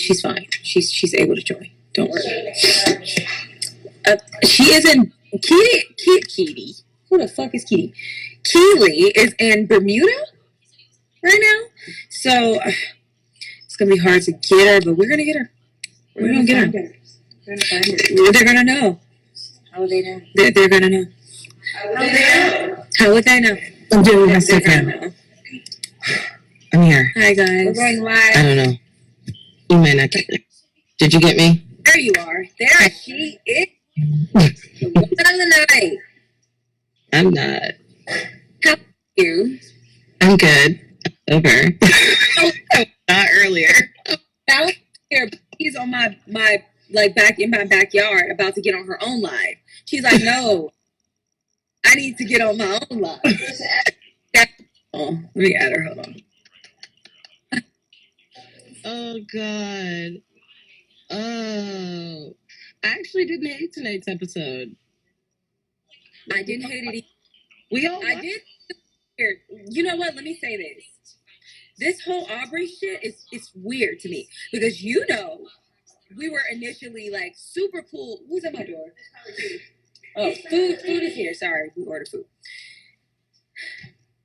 She's fine. She's able to join. Don't worry. She is in Kitty. Who the fuck is Kitty? Keely is in Bermuda right now. So it's gonna be hard to get her, but we're gonna get her. We're gonna get her. We're gonna find her. They're gonna know. How would they know? They're gonna know. How would they know? I'm doing my second. I'm here. Hi guys. We're going live. I don't know. You might not get it. Did you get me? There you are. There she is. What's on the night? I'm not. How are you? I'm good. Over. Not earlier. That was here. He's on my back in my backyard about to get on her own live. She's like, no, I need to get on my own live. Oh, let me add her. Hold on. Oh God. Oh, I actually didn't hate tonight's episode. I didn't hate it either. We all. I did. Here, you know what? Let me say this. This whole Aubrey shit is weird to me because we were initially like super cool. Who's at my door? Oh, food is here. Sorry, we ordered food.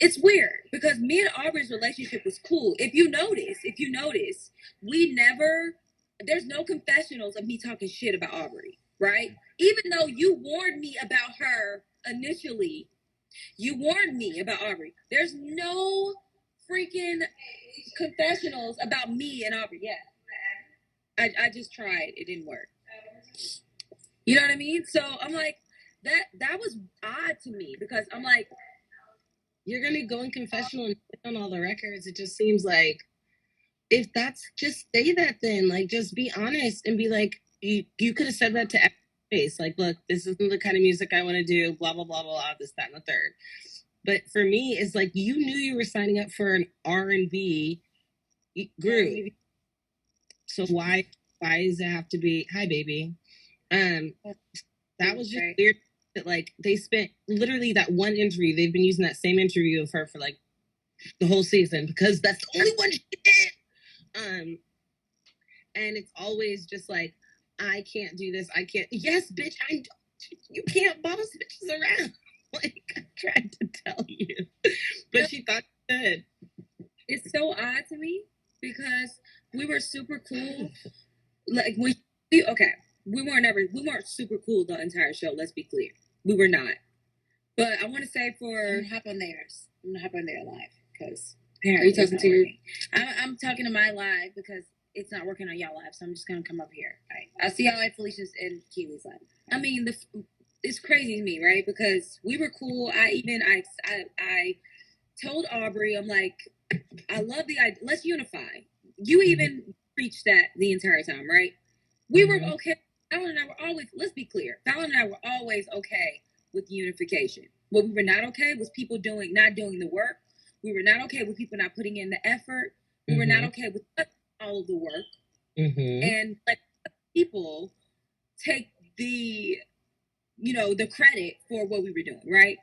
It's weird because me and Aubrey's relationship was cool. If you notice, there's no confessionals of me talking shit about Aubrey, right? Even though you warned me about her initially, you warned me about Aubrey. There's no freaking confessionals about me and Aubrey. Yeah. I just tried. It didn't work. You know what I mean? So I'm like, that was odd to me because I'm like, you're going to go in confessional and on all the records. It just seems like if that's just say that then, like, just be honest and be like, you could have said that to every face. Like, look, this isn't the kind of music I want to do, blah, blah, blah, blah, this, that, and the third. But for me, it's like, you knew you were signing up for an R&B group. So why does it have to be, hi, baby. That was just weird that, like, they spent literally that one interview. They've been using that same interview of her for, like, the whole season because that's the only one she did. And it's always just like, I can't do this. I can't. Yes, bitch, you can't boss bitches around. Like, I tried to tell you. But she thought she could. It's so odd to me because we were super cool. Like, we weren't super cool the entire show. Let's be clear. We were not. But I want to say I'm going to hop on theirs. I'm going to hop on their live because apparently. Are you talking to your? I'm talking to my live because it's not working on y'all live, so I'm just going to come up here. Right. I'll see y'all at Felicia's and Keely's live. I mean, it's crazy to me, right? Because we were cool. I told Aubrey, I'm like, I love the idea. Let's unify. You even preached that the entire time, right? We were okay. Fallon and I were always, let's be clear, Fallon and I were always okay with unification. What we were not okay was people not doing the work. We were not okay with people not putting in the effort. We were not okay with all of the work. And let people take the credit for what we were doing, right?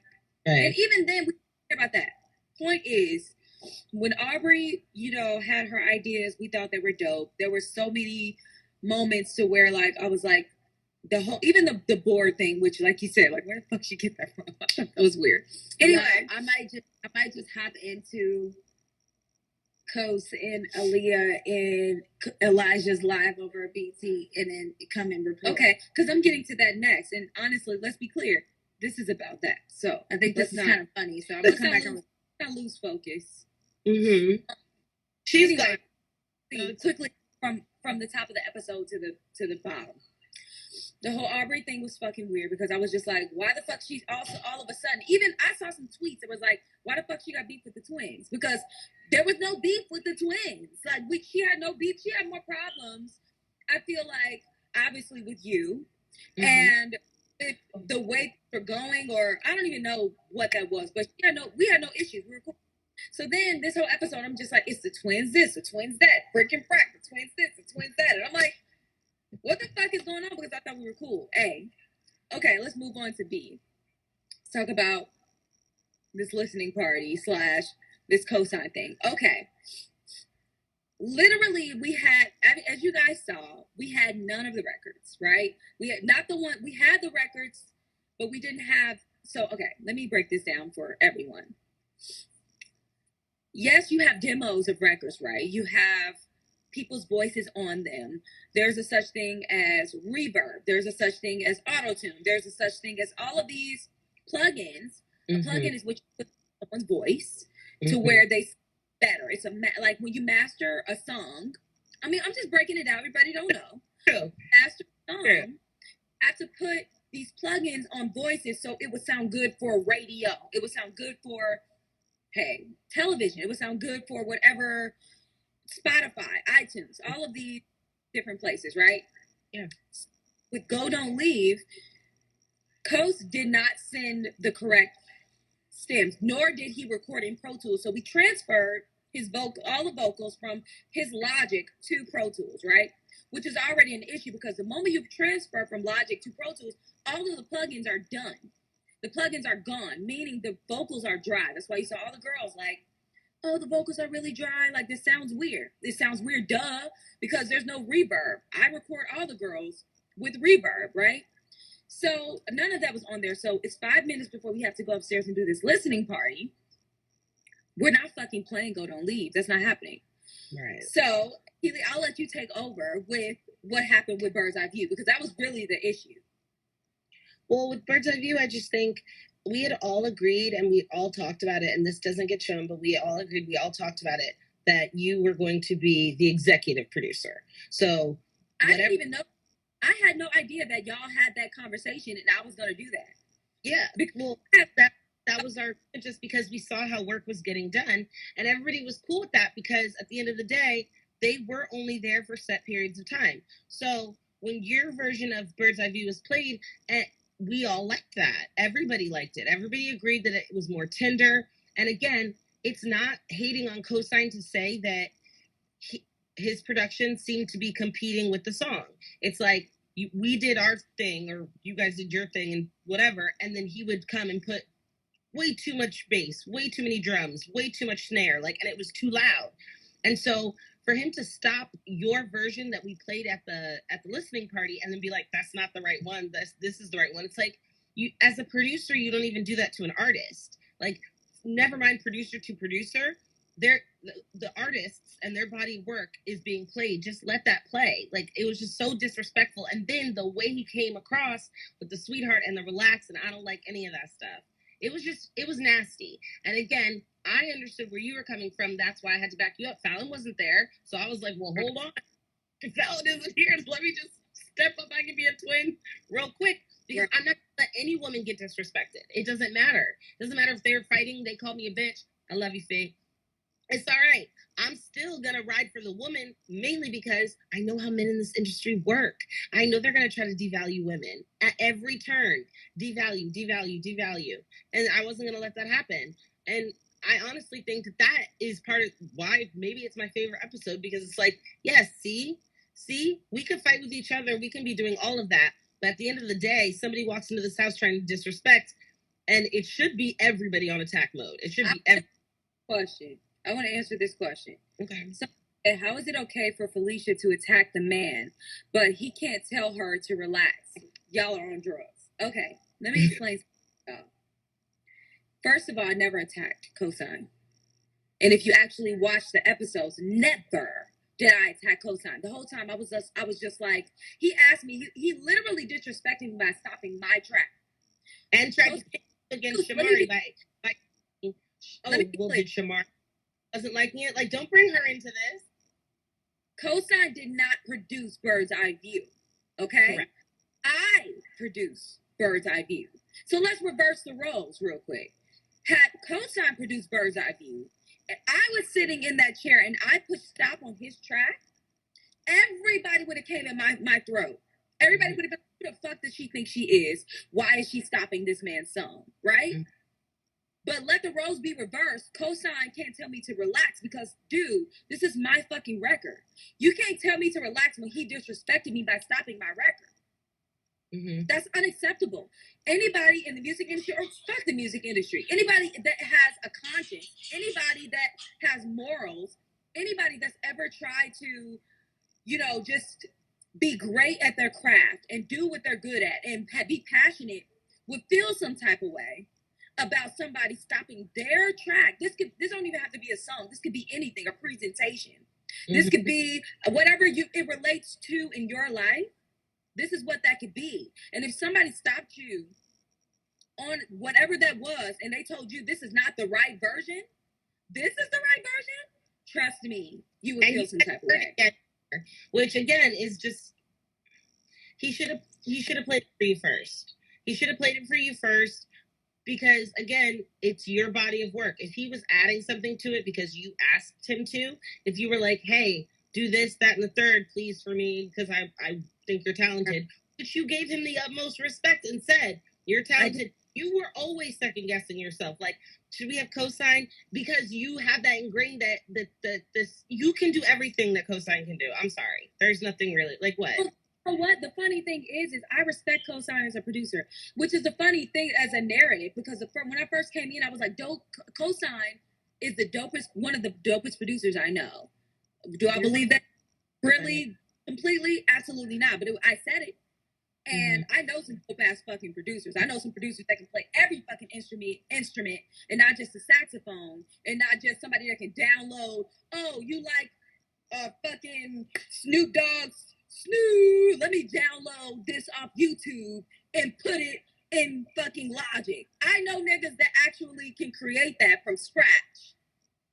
And even then, we didn't care about that. Point is, when Aubrey, had her ideas, we thought they were dope. There were so many moments to where, like, I was like, even the board thing, which, like you said, like, where the fuck she get that from? That was weird. Anyway, yeah, I might just hop into Kos and Aaliyah and Elijah's live over BT and then come and report. Okay, because I'm getting to that next. And honestly, let's be clear, this is about that. So I think this is kind of funny. So I'm gonna come back and lose focus. She's like quickly from the top of the episode to the bottom. The whole Aubrey thing was fucking weird because I was just like, why the fuck she's also all of a sudden, even I saw some tweets that was like, why the fuck she got beef with the twins? Because there was no beef with the twins. Like, she had no beef. She had more problems, I feel like, obviously with you. And the way we're going, or I don't even know what that was, but we had no issues. We were cool. So then this whole episode, I'm just like, it's the twins this, the twins that, freaking frack, the twins this, the twins that. And I'm like, what the fuck is going on? Because I thought we were cool. A. Okay, let's move on to B. Let's talk about this listening party / this Kosine thing. Okay. literally we had, as you guys saw, we had none of the records, right? We had not the one, we had the records, but we didn't have. So okay, let me break this down for everyone. Yes, you have demos of records, right? You have people's voices on them. There's a such thing as reverb. There's a such thing as auto tune. There's a such thing as all of these plugins. A plugin is which you put someone's voice to where they better. It's like when you master a song. I mean, I'm just breaking it down. Everybody don't know. True. Master a song. True. Have to put these plugins on voices so it would sound good for radio. It would sound good for television. It would sound good for whatever, Spotify, iTunes, all of these different places, right? Yeah. With Go Don't Leave, Coast did not send the correct stems, nor did he record in Pro Tools. So we transferred all the vocals from his Logic to Pro Tools, right? Which is already an issue because the moment you transfer from Logic to Pro Tools, all of the plugins are done. The plugins are gone, meaning the vocals are dry. That's why you saw all the girls like, oh, the vocals are really dry. Like, this sounds weird. This sounds weird, duh, because there's no reverb. I record all the girls with reverb, right? So none of that was on there. So it's 5 minutes before we have to go upstairs and do this listening party. We're not fucking playing Go Don't Leave. That's not happening. Right. So, Keely, I'll let you take over with what happened with Bird's Eye View, because that was really the issue. Well, with Bird's Eye View, I just think we had all agreed and we all talked about it, and this doesn't get shown, but we all agreed, we all talked about it, that you were going to be the executive producer. So I didn't even know. I had no idea that y'all had that conversation and I was going to do that. Yeah. Well, that was our, just because we saw how work was getting done, and everybody was cool with that because at the end of the day, they were only there for set periods of time. So when your version of Bird's Eye View was played, and we all liked that. Everybody liked it. Everybody agreed that it was more tender. And again, it's not hating on Kosine to say that his production seemed to be competing with the song. It's like, we did our thing, or you guys did your thing, and whatever, and then he would come and put way too much bass, way too many drums, way too much snare, like, and it was too loud. And so for him to stop your version that we played at the listening party and then be like, that's not the right one, this is the right one. It's like, you, as a producer, you don't even do that to an artist. Like, never mind producer to producer, the artists and their body work is being played. Just let that play. Like, it was just so disrespectful. And then the way he came across with the sweetheart and the relax, and I don't like any of that stuff. It was nasty. And again, I understood where you were coming from. That's why I had to back you up. Fallon wasn't there. So I was like, well, hold on. If Fallon isn't here, let me just step up. I can be a twin real quick. Because I'm not going to let any woman get disrespected. It doesn't matter. It doesn't matter if they're fighting. They call me a bitch. I love you, Faye. It's all right. I'm still going to ride for the woman, mainly because I know how men in this industry work. I know they're going to try to devalue women at every turn. Devalue, devalue, devalue. And I wasn't going to let that happen. And I honestly think that is part of why maybe it's my favorite episode, because it's like, yes, see, we could fight with each other. We can be doing all of that. But at the end of the day, somebody walks into this house trying to disrespect, and it should be everybody on attack mode. It should be every question. I want to answer this question. Okay. So, how is it okay for Felicia to attack the man, but he can't tell her to relax? Y'all are on drugs. Okay, let me explain. First of all, I never attacked Kosine. And if you actually watch the episodes, never did I attack Kosine. The whole time I was just like, he asked me, he literally disrespected me by stopping my track. And tried to against Shamari by did Shamari wasn't liking it? Like, don't bring her into this. Kosine did not produce Bird's Eye View. Okay? Correct. I produced Bird's Eye View. So let's reverse the roles real quick. Had Kosine produced Bird's Eye View, and I was sitting in that chair and I put stop on his track, everybody would have came in my throat. Everybody would have been, who the fuck does she think she is? Why is she stopping this man's song? Right? Mm-hmm. But let the roles be reversed. Kosine can't tell me to relax because, dude, this is my fucking record. You can't tell me to relax when he disrespected me by stopping my record. Mm-hmm. That's unacceptable. Anybody in the music industry, or fuck the music industry, anybody that has a conscience, anybody that has morals, anybody that's ever tried to, just be great at their craft and do what they're good at and be passionate would feel some type of way about somebody stopping their track. This don't even have to be a song. This could be anything, a presentation. Mm-hmm. This could be whatever it relates to in your life. This is what that could be. And if somebody stopped you on whatever that was and they told you this is not the right version, this is the right version, trust me, you would feel some type of way. Which again is just, he should have played it for you first. He should have played it for you first, because again, it's your body of work. If he was adding something to it because you asked him to, if you were like, hey, do this, that, and the third, please, for me, because I think you're talented, but you gave him the utmost respect and said, you're talented. You were always second guessing yourself. Like, should we have Kosine? Because you have that ingrained that this you can do everything that Kosine can do. I'm sorry. There's nothing really like what. Well, what the funny thing is I respect Kosine as a producer, which is the funny thing as a narrative, because when I first came in, I was like, Kosine is one of the dopest producers I know. Do I believe that? Really? Completely? Absolutely not. But I said it. And I know some dope ass fucking producers. I know some producers that can play every fucking instrument and not just a saxophone and not just somebody that can download. Oh, you like fucking Snoop Dogg's Snoop. Let me download this off YouTube and put it in fucking Logic. I know niggas that actually can create that from scratch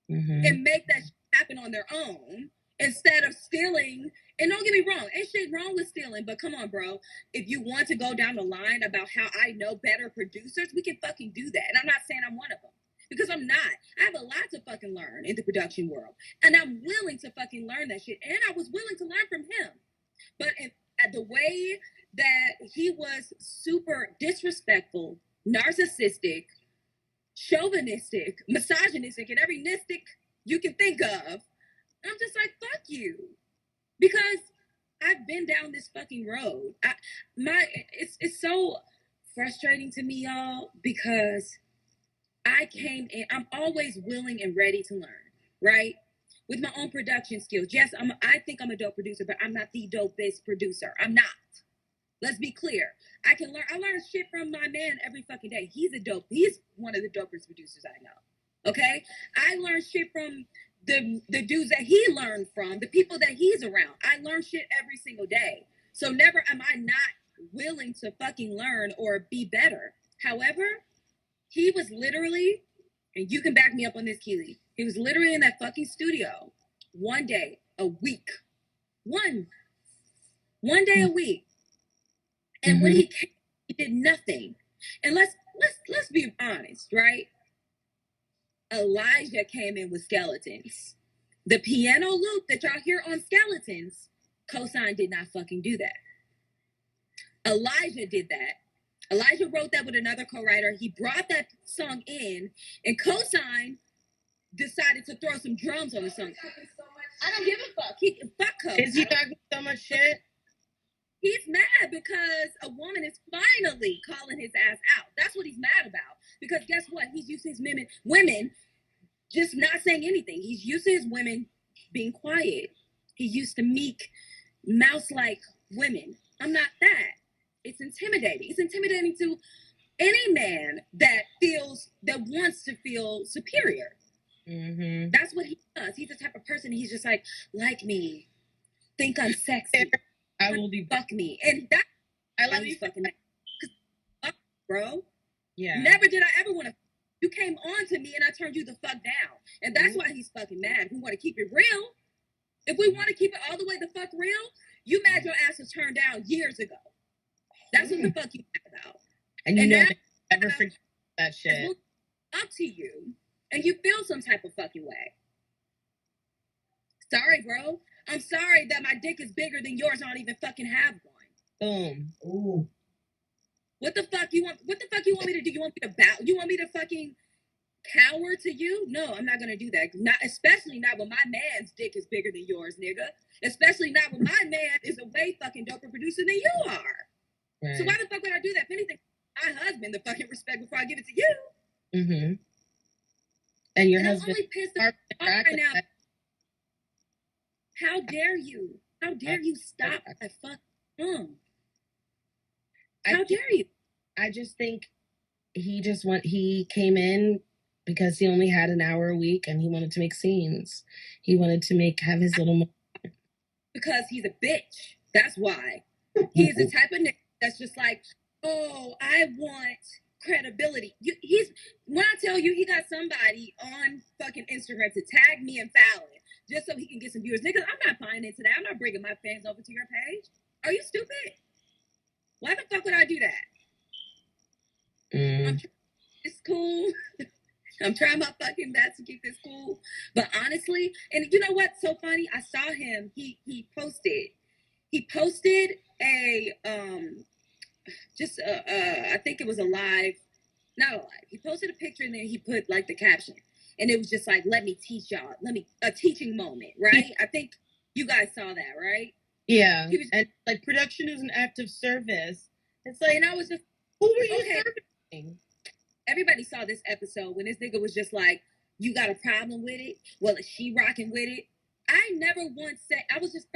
and make that happen on their own instead of stealing. And don't get me wrong, ain't shit wrong with stealing, but come on, bro. If you want to go down the line about how I know better producers, we can fucking do that. And I'm not saying I'm one of them, because I'm not. I have a lot to fucking learn in the production world. And I'm willing to fucking learn that shit. And I was willing to learn from him. But at the way that he was super disrespectful, narcissistic, chauvinistic, misogynistic, and every nistic you can think of, I'm just like, fuck you. Because I've been down this fucking road. It's so frustrating to me, y'all, because I came in, I'm always willing and ready to learn, right? With my own production skills. Yes, I think I'm a dope producer, but I'm not the dopest producer. I'm not. Let's be clear. I learn shit from my man every fucking day. He's one of the dopest producers I know. Okay? I learn shit from the dudes that he learned from, the people that he's around. I learn shit every single day. So never am I not willing to fucking learn or be better. However, he was literally, and you can back me up on this, Keely, he was literally in that fucking studio one day a week. One day a week. And when he came, he did nothing. And let's be honest, right? Elijah came in with Skeletons. The piano loop that y'all hear on Skeletons, Kosine did not fucking do that. Elijah did that. Elijah wrote that with another co-writer. He brought that song in, and Kosine decided to throw some drums on the song. I don't give a fuck. Fuck Kosine. Is he talking so much shit? He's mad because a woman is finally calling his ass out. That's what he's mad about. Because guess what? He's used to his women just not saying anything. He's used to his women being quiet. He's used to meek, mouse-like women. I'm not that. It's intimidating. It's intimidating to any man that wants to feel superior. That's what he does. He's the type of person, he's just like me, think I'm sexy. I will be fuck me. And that I love you fucking fuck, bro. Yeah. Never did I ever want to. You came on to me and I turned you the fuck down. And that's why he's fucking mad. We want to keep it real. If we want to keep it all the way the fuck real, you mad your ass was turned down years ago. That's what the fuck you mad about. And you know never forget that shit. Up to you. And you feel some type of fucking way. Sorry, bro. I'm sorry that my dick is bigger than yours. I don't even fucking have one. Boom. Ooh. What the fuck you want me to do? You want me to bow? You want me to fucking cower to you? No, I'm not gonna do that. Especially not when my man's dick is bigger than yours, nigga. Especially not when my man is a way fucking doper producer than you are. Right. So why the fuck would I do that? If anything, my husband the fucking respect before I give it to you. And your and husband. I'm only pissed off right now. How dare you? How dare you stop my fucking How dare you? I just think he came in because he only had an hour a week and he wanted to make scenes. He wanted to have his little. Because he's a bitch. That's why. He's the type of nigga that's just like, oh, I want credibility. When I tell you he got somebody on fucking Instagram to tag me and Fallon just so he can get some viewers. Niggas, I'm not buying into that. I'm not bringing my fans over to your page. Are you stupid? Why the fuck would I do that? It's cool. I'm trying my fucking best to keep this cool. But honestly, and you know what's so funny? I saw him. He posted a I think it was a live, not a live. He posted a picture and then he put like the caption. And it was just like, let me teach y'all. A teaching moment, right? I think you guys saw that, right? Yeah. And like, production is an act of service. It's like, and I was just, who were you serving? Everybody saw this episode when this nigga was just like, you got a problem with it? Well, is she rocking with it? I never once said, I was just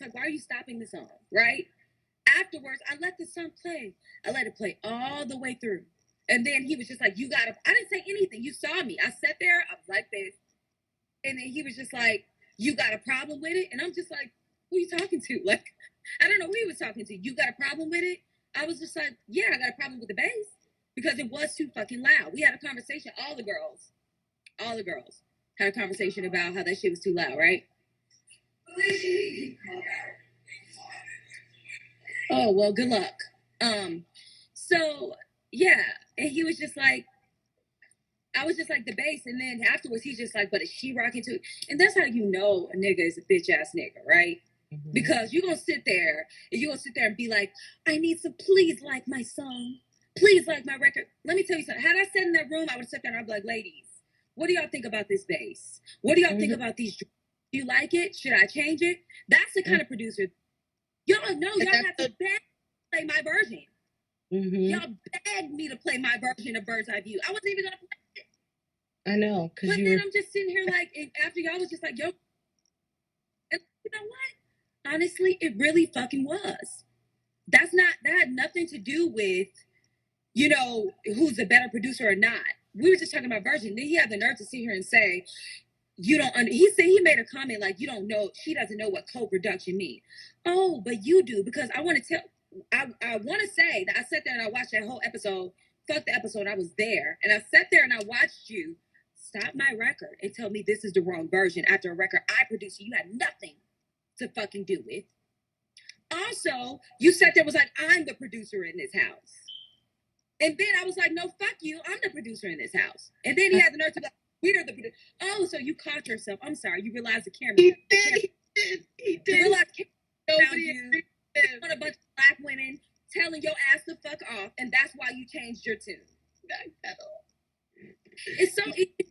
like, why are you stopping the song, right? Afterwards, I let the song play. I let it play all the way through. And then he was just like, I didn't say anything. You saw me. I sat there, I was like this. And then he was just like, you got a problem with it? And I'm just like, who are you talking to? Like, I don't know who he was talking to. You got a problem with it? I was just like, yeah, I got a problem with the bass. Because it was too fucking loud. We had a conversation, all the girls had a conversation about how that shit was too loud, right? Oh, well, good luck. So, yeah. And he was just like, I was just like the bass. And then afterwards, he's just like, but is she rocking too? And that's how you know a nigga is a bitch ass nigga, right? Mm-hmm. Because you're going to sit there and be like, I need some, please like my song. Please like my record. Let me tell you something. Had I sat in that room, I would sit there and I'd be like, ladies, what do y'all think about this bass? What do y'all think about these? Do you like it? Should I change it? That's the kind of producer. Y'all know y'all have to beg to play my version. Mm-hmm. Y'all begged me to play my version of Bird's Eye View. I wasn't even going to play it. I know. But then I'm just sitting here like, after y'all was just like, yo. And you know what? Honestly, it really fucking was. That had nothing to do with, you know, who's the better producer or not. We were just talking about version. Then he had the nerve to sit here and say, he said he made a comment like, you don't know, she doesn't know what co-production means. Oh, but you do, because I want to say that I sat there and I watched that whole episode. Fuck the episode, I was there. And I sat there and I watched you stop my record and tell me this is the wrong version after a record I produced you had nothing to fucking do with. Also, you sat there and was like, I'm the producer in this house. And then I was like, no, fuck you. I'm the producer in this house. And then he had the nerve to be like, we're the producer. Oh, so you caught yourself. I'm sorry. You realized the camera. He did. You realized the camera found you. On a bunch of black women telling your ass to fuck off. And that's why you changed your tune. It's so easy to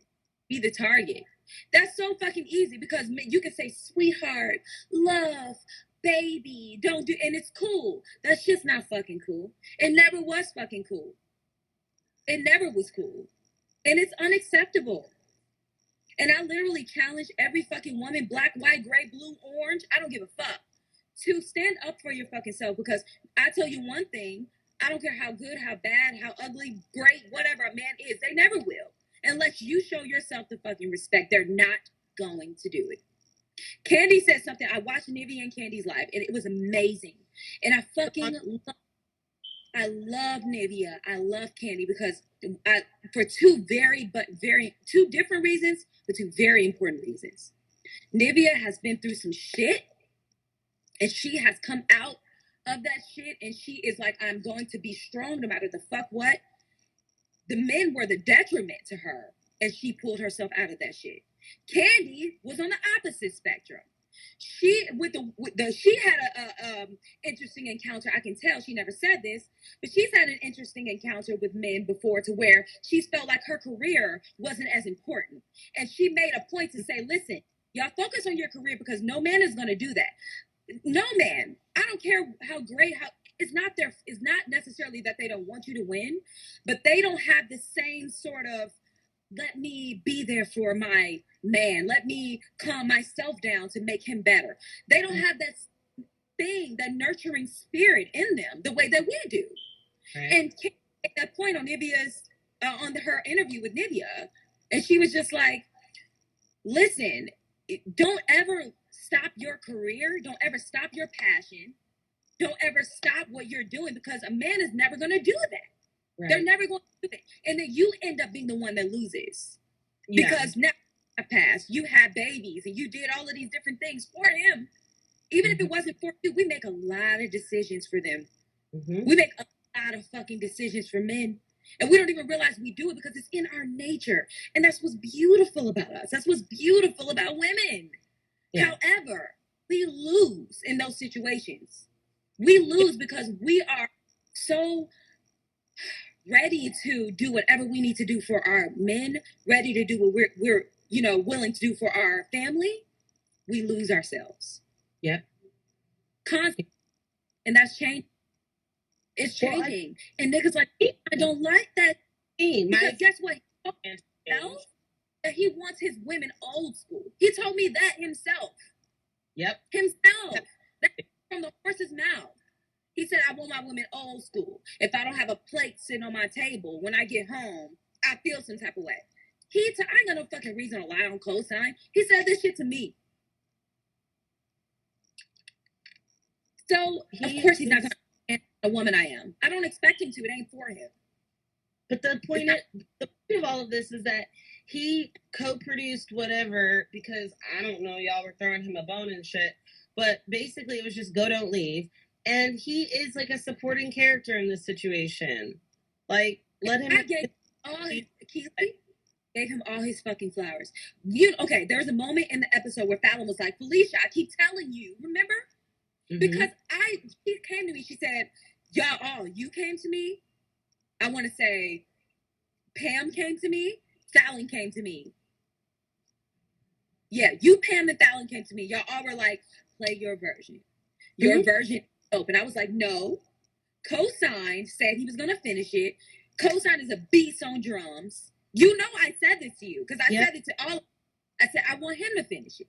be the target. That's so fucking easy because you can say, sweetheart, love, baby, don't do, and it's cool. That's just not fucking cool. It never was fucking cool. It never was cool. And it's unacceptable. And I literally challenge every fucking woman, black, white, gray, blue, orange, I don't give a fuck, to stand up for your fucking self. Because I tell you one thing, I don't care how good, how bad, how ugly, great, whatever a man is, they never will. Unless you show yourself the fucking respect, they're not going to do it. Candy said something. I watched Nivea and Candy's live, and it was amazing. And I fucking love Nivea. I love Candy because for two different reasons, but two very important reasons. Nivea has been through some shit, and she has come out of that shit, and she is like, I'm going to be strong no matter the fuck what. The men were the detriment to her, and she pulled herself out of that shit. Candy was on the opposite spectrum. She had a interesting encounter. I can tell she never said this, but she's had an interesting encounter with men before, to where she's felt like her career wasn't as important, and she made a point to say, "Listen, y'all focus on your career because no man is going to do that. No man. I don't care how great It's not necessarily that they don't want you to win, but they don't have the same sort of let me be there for my man. Let me calm myself down to make him better. They don't have that thing, that nurturing spirit in them the way that we do. Right. And Kim made that point on Nivea's on her interview with Nivea, and she was just like, listen, don't ever stop your career. Don't ever stop your passion. Don't ever stop what you're doing, because a man is never going to do that. Right. They're never going to do it. And then you end up being the one that loses. Yeah. Because now you have passed, you have babies, and you did all of these different things for him. Even if it wasn't for you, we make a lot of decisions for them. Mm-hmm. We make a lot of fucking decisions for men. And we don't even realize we do it because it's in our nature. And that's what's beautiful about us. That's what's beautiful about women. Yeah. However, we lose in those situations. We lose because we are so ready to do whatever we need to do for our men, ready to do what we're willing to do for our family. We lose ourselves. Yeah. Constantly. And that's changing. It's changing. And niggas like, I don't like that. Because guess what? He told that he wants his women old school. He told me that himself. Yep. Himself. That's from the horse's mouth. He said, I want my women old school. If I don't have a plate sitting on my table when I get home, I feel some type of way. I ain't got no fucking reason to lie on Kosine. He said this shit to me. So, of course, he's not going to understand the woman I am. I don't expect him to. It ain't for him. But the point of all of this is that he co-produced whatever, because, I don't know, y'all were throwing him a bone and shit. But basically, it was just go, don't leave. And he is like a supporting character in this situation. Like, let him... Gave him all his fucking flowers. Okay, there was a moment in the episode where Fallon was like, Felicia, I keep telling you, remember? Because she came to me, she said, y'all, you came to me. I want to say Pam came to me. Fallon came to me. Yeah, you, Pam, and Fallon came to me. Y'all all were like, play your version. Your version is dope. And I was like, no. Kosine said he was going to finish it. Kosine is a beast on drums. You know I said this to you, because I said it to all of them. I said, I want him to finish it.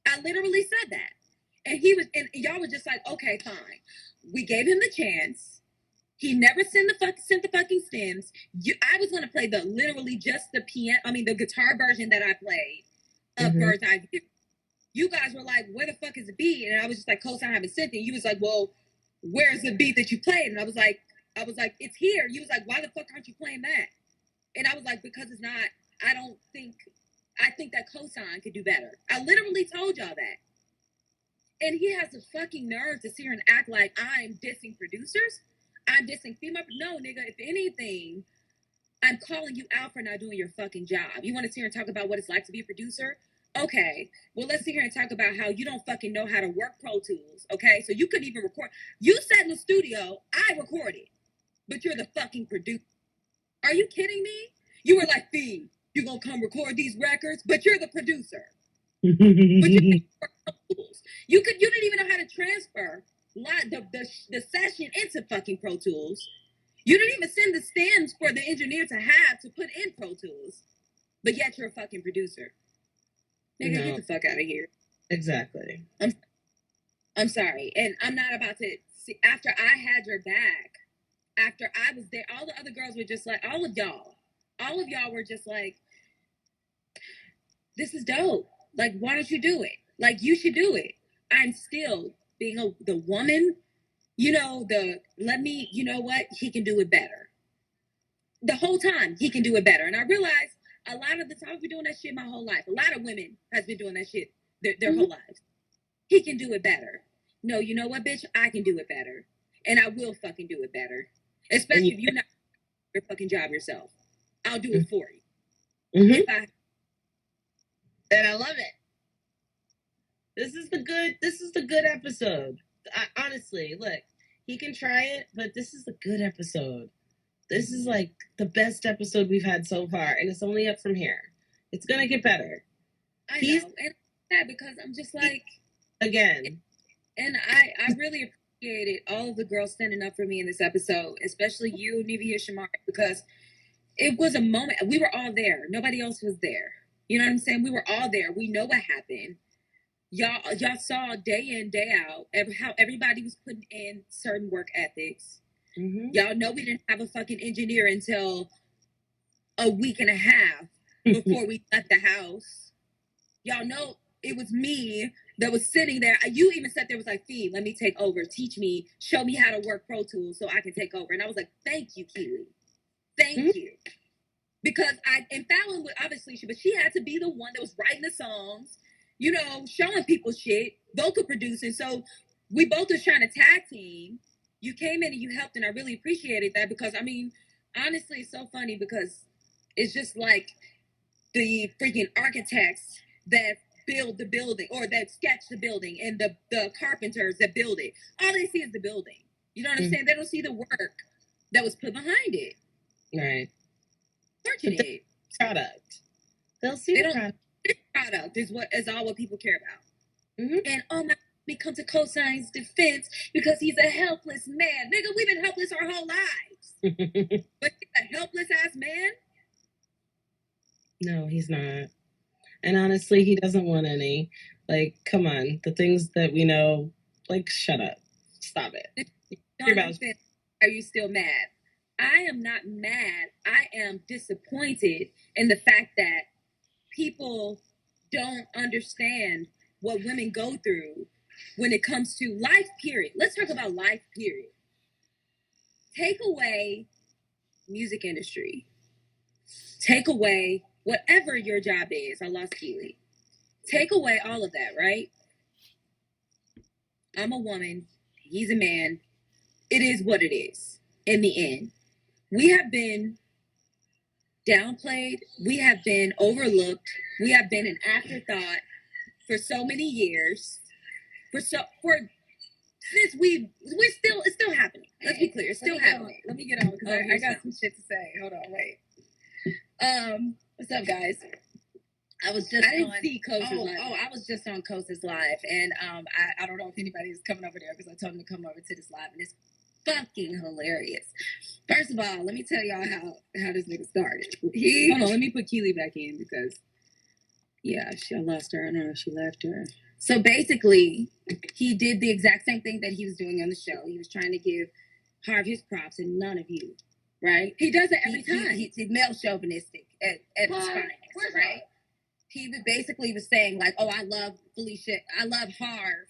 I literally said that. And y'all were just like, okay, fine. We gave him the chance. He never sent the fucking stems. I was gonna play the guitar version that I played of Bird's Eye View. You guys were like, where the fuck is the beat? And I was just like, Kosine, I haven't sent it. You was like, well, where's the beat that you played? And I was like, it's here. You was like, why the fuck aren't you playing that? And I was like, because it's not. I think that Kosine could do better. I literally told y'all that. And he has the fucking nerve to sit here and act like I'm dissing producers. I'm dissing female. No, nigga, if anything, I'm calling you out for not doing your fucking job. You want to sit here and talk about what it's like to be a producer? Okay. Well, let's sit here and talk about how you don't fucking know how to work Pro Tools. Okay. So you couldn't even record. You sat in the studio. I recorded. But you're the fucking producer. Are you kidding me? You were like, Fee, you gonna come record these records? But you're the producer. But you didn't even know how to transfer the session into fucking Pro Tools. You didn't even send the stems for the engineer to put in Pro Tools. But yet you're a fucking producer. Nigga, get the fuck out of here. Exactly. I'm sorry. And I'm not about to see, after I had your back, after I was there, all the other girls were just like, all of y'all were just like, this is dope. Like, why don't you do it? Like, you should do it. I'm still being the woman, you know what? He can do it better. The whole time, he can do it better. And I realized a lot of the time, I've been doing that shit my whole life. A lot of women has been doing that shit their whole lives. He can do it better. No, you know what, bitch? I can do it better. And I will fucking do it better. Especially if you're not doing your fucking job yourself. I'll do it for you. And I love it. This is the good episode. Honestly, look, he can try it, but this is a good episode. This is like the best episode we've had so far, and it's only up from here. It's gonna get better. I know, and that because I'm just like again. And I really appreciated all of the girls standing up for me in this episode, especially you, Nivea Shamar, because it was a moment. We were all there. Nobody else was there. You know what I'm saying? We were all there. We know what happened. Y'all saw day in, day out, how everybody was putting in certain work ethics. Mm-hmm. Y'all know we didn't have a fucking engineer until a week and a half before we left the house. Y'all know it was me that was sitting there. You even sat there, was like, Fee, let me take over. Teach me, show me how to work Pro Tools so I can take over. And I was like, thank you, Keely. Thank you. Because and Fallon would obviously, but she had to be the one that was writing the songs, you know, showing people shit, vocal producing. So we both was trying to tag team. You came in and you helped, and I really appreciated that because, I mean, honestly, it's so funny because it's just like the freaking architects that build the building or that sketch the building and the carpenters that build it. All they see is the building. You know what I'm saying? They don't see the work that was put behind it. Right. Fortunate. Product. They'll see the product. This product is all what people care about. Mm-hmm. And oh my, we come to Kosine's defense because he's a helpless man. Nigga, we've been helpless our whole lives. But he's a helpless ass man? No, he's not. And honestly, he doesn't want any. Like, come on. The things that we know, like, shut up. Stop it. Are you still mad? I am not mad. I am disappointed in the fact that people don't understand what women go through when it comes to life, period. Let's talk about life, period. Take away music industry. Take away whatever your job is. I lost Keely. Take away all of that, right? I'm a woman. He's a man. It is what it is in the end. We have been downplayed. We have been overlooked. We have been an afterthought for so many years. Since it's still happening. Let's be clear, it's still happening. Let me get on because I got some shit to say. Hold on, wait. What's up, guys? I didn't see Coast's live. I was just on Coast's live, and I don't know if anybody is coming over there because I told him to come over to this live, and it's fucking hilarious. First of all, let me tell y'all how this nigga started. Hold on, let me put Keely back in because I lost her. I don't know if she left her. So basically, he did the exact same thing that he was doing on the show. He was trying to give Harv his props, and none of you, right? He does it every time. He's male chauvinistic at his finest, right? He was saying like, "Oh, I love Felicia. I love Harv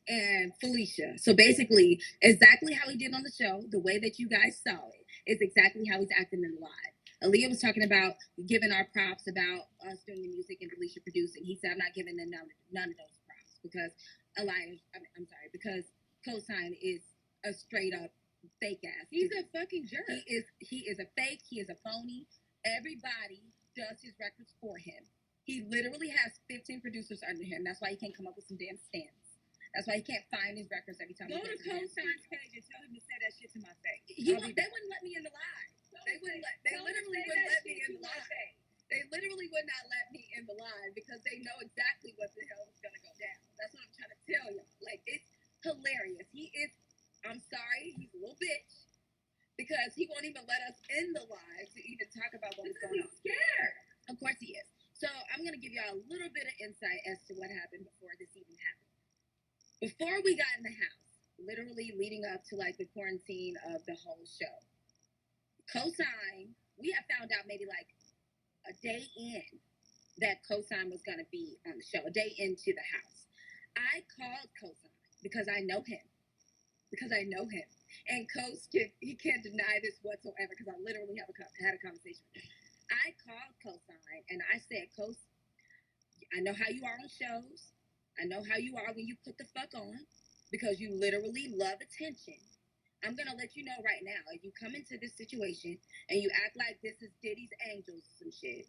and Felicia." So basically, exactly how he did on the show, the way that you guys saw it, is exactly how he's acting in live. Aaliyah was talking about giving our props about us doing the music and Felicia producing. He said, "I'm not giving them none of those props because because Kosine is a straight up fake ass. He's a fucking jerk. He is a fake. He is a phony. Everybody does his records for him. He literally has 15 producers under him. That's why he can't come up with some damn stamps. That's why he can't find his records every time. Go to Kosine's page and tell him to say that shit to my face. They wouldn't let me in the live. They literally wouldn't let me in the live. They literally would not let me in the live because they know exactly what the hell is gonna go down. That's what I'm trying to tell you. Like, it's hilarious. I'm sorry, he's a little bitch because he won't even let us in the live to even talk about what was going on. He's scared. Of course he is. So I'm gonna give y'all a little bit of insight as to what happened before this even happened. Before we got in the house, literally leading up to like the quarantine of the whole show, Kosine, we had found out maybe like a day in that Kosine was going to be on the show, a day into the house. I called Kosine because I know him. And Kos, he can't deny this whatsoever because I literally had a conversation with him. I called Kosine and I said, Kos, I know how you are on shows. I know how you are when you put the fuck on because you literally love attention. I'm going to let you know right now, if you come into this situation and you act like this is Diddy's Angels or some shit,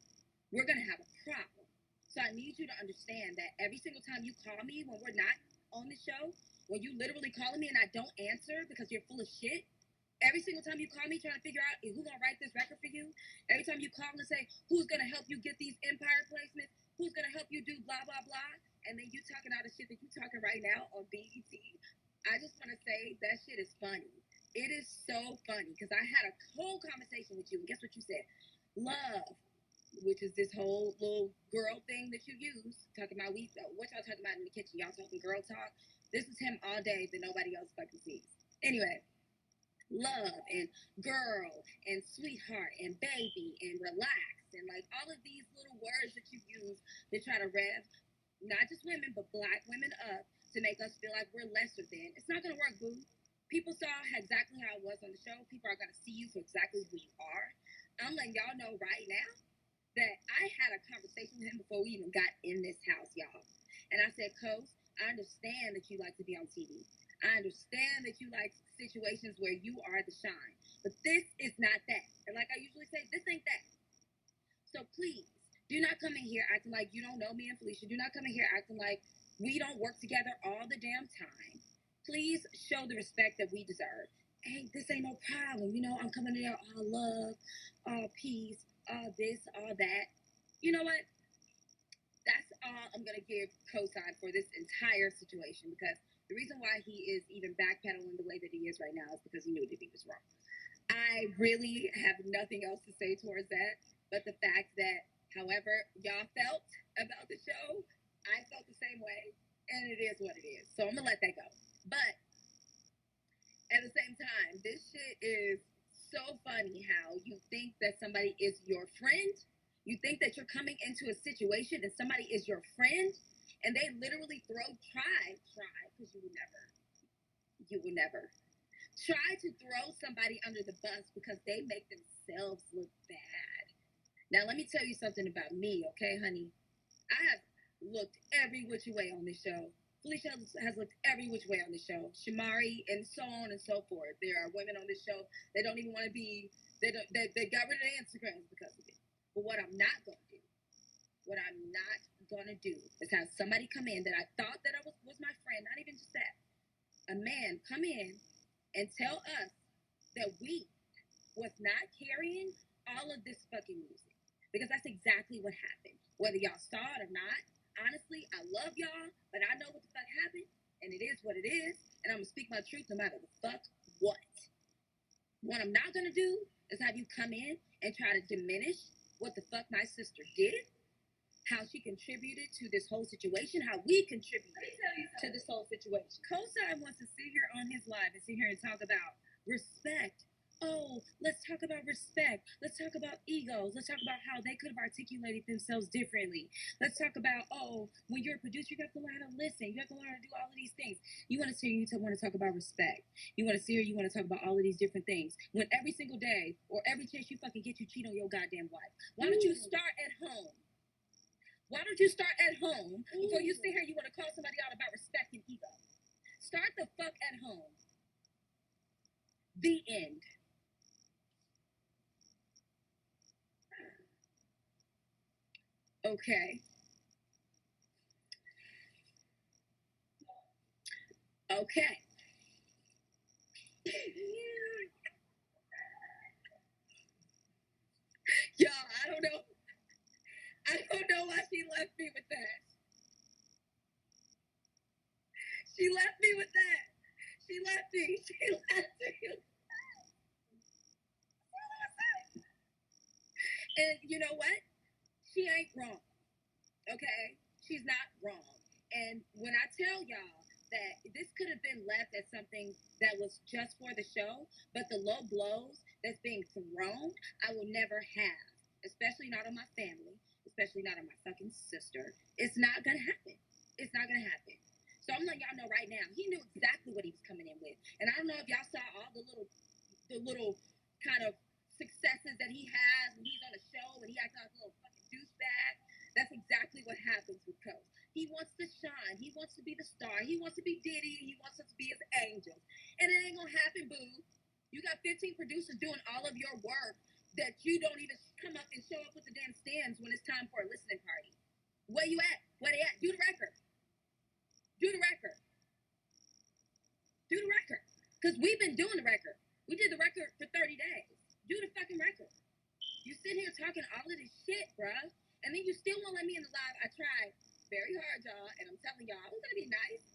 we're going to have a problem. So I need you to understand that every single time you call me when we're not on the show, when you literally calling me and I don't answer because you're full of shit, every single time you call me trying to figure out who's going to write this record for you, every time you call and say, who's going to help you get these Empire placements, who's going to help you do blah, blah, blah, and then you talking out of shit that you talking right now on BDE, I just want to say that shit is funny it is so funny because I had a whole conversation with you, and guess what you said? Love, which is this whole little girl thing that you use, talking about what y'all talking about in the kitchen? Y'all talking girl talk? This is him all day that nobody else fucking sees. Anyway, love and girl and sweetheart and baby and relax and like all of these little words that you use to try to rev not just women but black women up to make us feel like we're lesser than. It's not gonna work, boo. People saw exactly how it was on the show. People are gonna see you for exactly who you are. I'm letting y'all know right now that I had a conversation with him before we even got in this house, y'all. And I said, Coach, I understand that you like to be on TV. I understand that you like situations where you are the shine. But this is not that. And like I usually say, this ain't that. So please, do not come in here acting like you don't know me and Felicia. Do not come in here acting like we don't work together all the damn time. Please show the respect that we deserve. Hey, this ain't no problem. You know, I'm coming in there all love, all peace, all this, all that. You know what? That's all I'm going to give Kosine for this entire situation, because the reason why he is even backpedaling the way that he is right now is because he knew that he was wrong. I really have nothing else to say towards that, but the fact that however y'all felt about the show, I felt the same way, and it is what it is. So I'm going to let that go. But at the same time, this shit is so funny how you think that somebody is your friend. You think that you're coming into a situation and somebody is your friend, and they literally try, because you would never try to throw somebody under the bus because they make themselves look bad. Now, let me tell you something about me, okay, honey? I have looked every which way on this show. Felicia has looked every which way on the show. Shamari, and so on and so forth. There are women on this show that don't even want to be. They got rid of their Instagrams because of it. But what I'm not gonna do is have somebody come in that I thought that I was my friend. Not even just that. A man come in and tell us that we was not carrying all of this fucking music, because that's exactly what happened. Whether y'all saw it or not. Honestly, I love y'all, but I know what the fuck happened, and it is what it is, and I'm gonna speak my truth no matter the fuck what. What I'm not gonna do is have you come in and try to diminish what the fuck my sister did, how she contributed to this whole situation, how we contributed to this whole situation. Kosine wants to sit here on his live and sit here and talk about respect. Oh, let's talk about respect. Let's talk about egos. Let's talk about how they could have articulated themselves differently. Let's talk about, oh, when you're a producer, you have to learn how to listen. You have to learn how to do all of these things. You want to sit here, you want to talk about respect. You want to sit here, you want to talk about all of these different things. When every single day or every chance you fucking get, you cheat on your goddamn wife. Why don't you start at home? Why don't you start at home before you sit here, you want to call somebody out about respect and ego? Start the fuck at home. The end. Okay. Okay. Y'all, I don't know. I don't know why she left me with that. She left me with that. She left me. She left me. And you know what? She ain't wrong. Okay? She's not wrong. And when I tell y'all that this could have been left as something that was just for the show, but the low blows that's being thrown, I will never have. Especially not on my family. Especially not on my fucking sister. It's not gonna happen. It's not gonna happen. So I'm letting y'all know right now, he knew exactly what he was coming in with. And I don't know if y'all saw all the little kind of successes that he has when he's on a show and he acts like a little fucking douchebag. That's exactly what happens with Coach. He wants to shine. He wants to be the star. He wants to be Diddy. He wants us to be his angels. And it ain't gonna happen, boo. You got 15 producers doing all of your work that you don't even come up and show up with the damn stands when it's time for a listening party. Where you at? Where they at? Do the record. Do the record. Do the record. Because we've been doing the record. We did the record for 30 days. Do the fucking record. You sit here talking all of this shit, bruh. And then you still won't let me in the live. I tried very hard, y'all. And I'm telling y'all, I was going to be nice.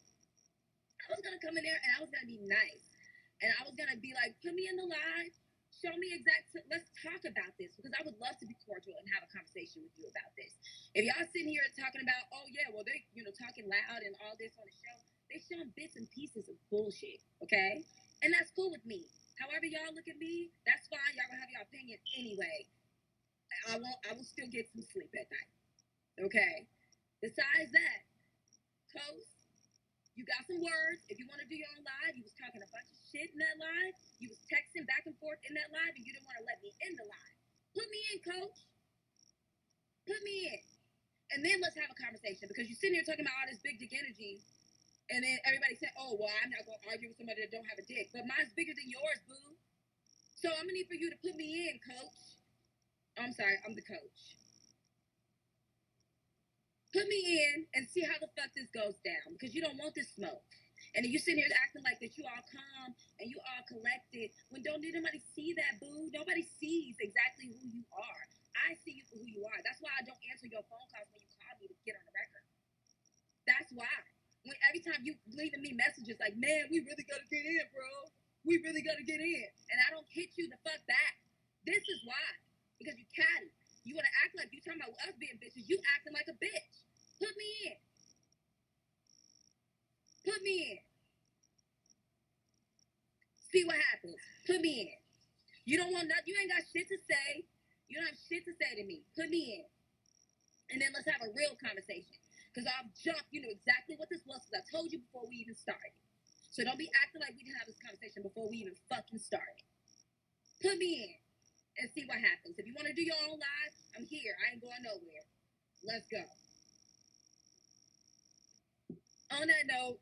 I was going to come in there and I was going to be nice. And I was gonna be like, put me in the live, show me let's talk about this, because I would love to be cordial and have a conversation with you about this. If y'all sitting here talking about, oh yeah, well they, talking loud and all this on the show, they showing bits and pieces of bullshit, okay? And that's cool with me. However y'all look at me, that's fine. Y'all gonna have your opinion anyway. I will still get some sleep at night. Okay. Besides that, Coast, you got some words. If you want to do your own live, you was talking a bunch of shit in that live. You was texting back and forth in that live, and you didn't want to let me in the live. Put me in, Coach. Put me in. And then let's have a conversation, because you're sitting here talking about all this big dick energy, and then everybody said, oh, well, I'm not going to argue with somebody that don't have a dick. But mine's bigger than yours, boo. So I'm going to need for you to put me in, Coach. Oh, I'm sorry, I'm the coach. Put me in and see how the fuck this goes down, because you don't want this smoke. And if you sitting here acting like that you all calm and you all collected, when don't nobody see that, boo. Nobody sees exactly who you are. I see you for who you are. That's why I don't answer your phone calls when you call me to get on the record. That's why. When every time you leaving me messages like, man, we really gotta get in, bro. We really gotta get in. And I don't hit you the fuck back. This is why. Because you catty. You want to act like you talking about us being bitches. You acting like a bitch. Put me in. Put me in. See what happens. Put me in. You don't want nothing. You ain't got shit to say. You don't have shit to say to me. Put me in. And then let's have a real conversation. Because I've jumped. You know exactly what this was, because I told you before we even started. So don't be acting like we didn't have this conversation before we even fucking started. Put me in. And see what happens. If you want to do your own live, I'm here. I ain't going nowhere. Let's go. On that note,